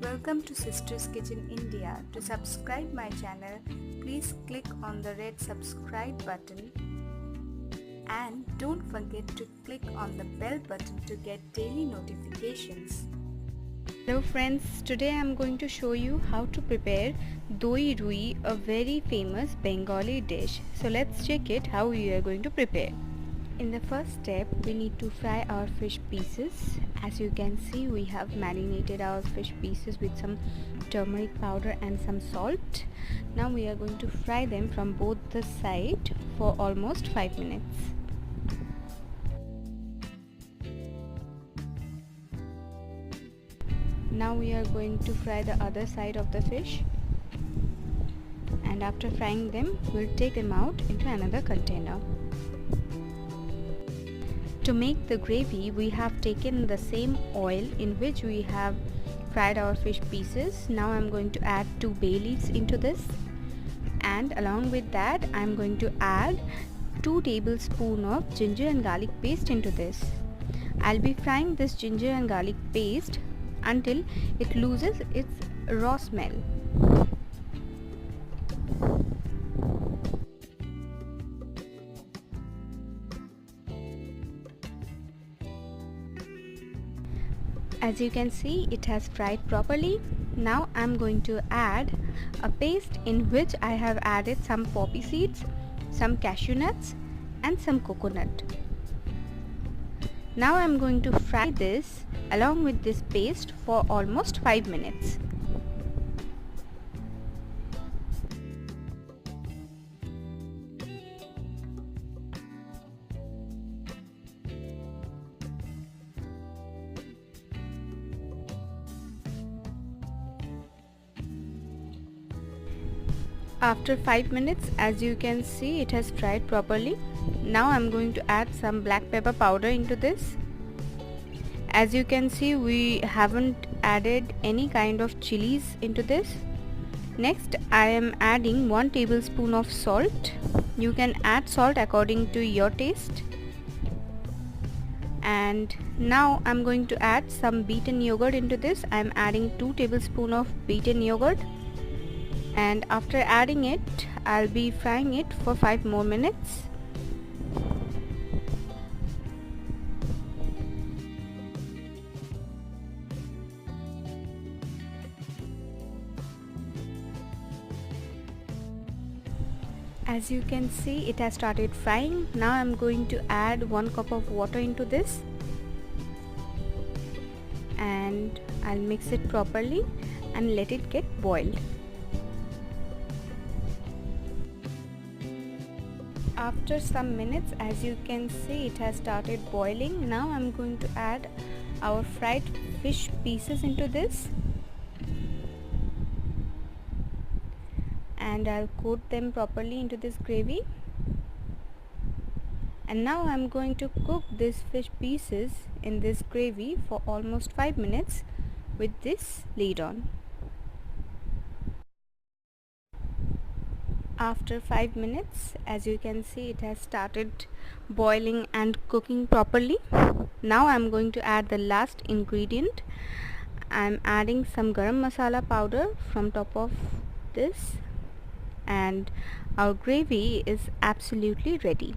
Welcome to Sister's Kitchen India. To subscribe my channel, please click on the red subscribe button and don't forget to click on the bell button to get daily notifications. Hello friends, today I am going to show you how to prepare Doi Rui, a very famous Bengali dish. So let's check it how we are going to prepare. In the first step, we need to fry our fish pieces. As you can see, we have marinated our fish pieces with some turmeric powder and some salt. Now we are going to fry them from both the sides for almost 5 minutes. Now we are going to fry the other side of the fish, and after frying them, we'll take them out into another container. To make the gravy, we have taken the same oil in which we have fried our fish pieces. Now I'm going to add 2 bay leaves into this, and along with that I'm going to add 2 tablespoons of ginger and garlic paste into this. I'll be frying this ginger and garlic paste until it loses its raw smell. As you can see, it has fried properly. Now I'm going to add a paste in which I have added some poppy seeds, some cashew nuts and some coconut. Now I'm going to fry this along with this paste for almost 5 minutes. After 5 minutes, as you can see, it has fried properly. Now I'm going to add some black pepper powder into this. As you can see, we haven't added any kind of chilies into this. Next, I am adding 1 tablespoon of salt. You can add salt according to your taste. And now I'm going to add some beaten yogurt into this. I'm adding 2 tablespoons of beaten yogurt. And after adding it, I'll be frying it for 5 more minutes. As you can see, it has started frying. Now I'm going to add 1 cup of water into this, and I'll mix it properly and let it get boiled. After some minutes, as you can see, it has started boiling. Now I'm going to add our fried fish pieces into this, and I'll coat them properly into this gravy. And now I'm going to cook these fish pieces in this gravy for almost 5 minutes with this lid on. After 5 minutes, as you can see, it has started boiling and cooking properly. Now I'm going to add the last ingredient. I'm adding some garam masala powder from top of this, and our gravy is absolutely ready.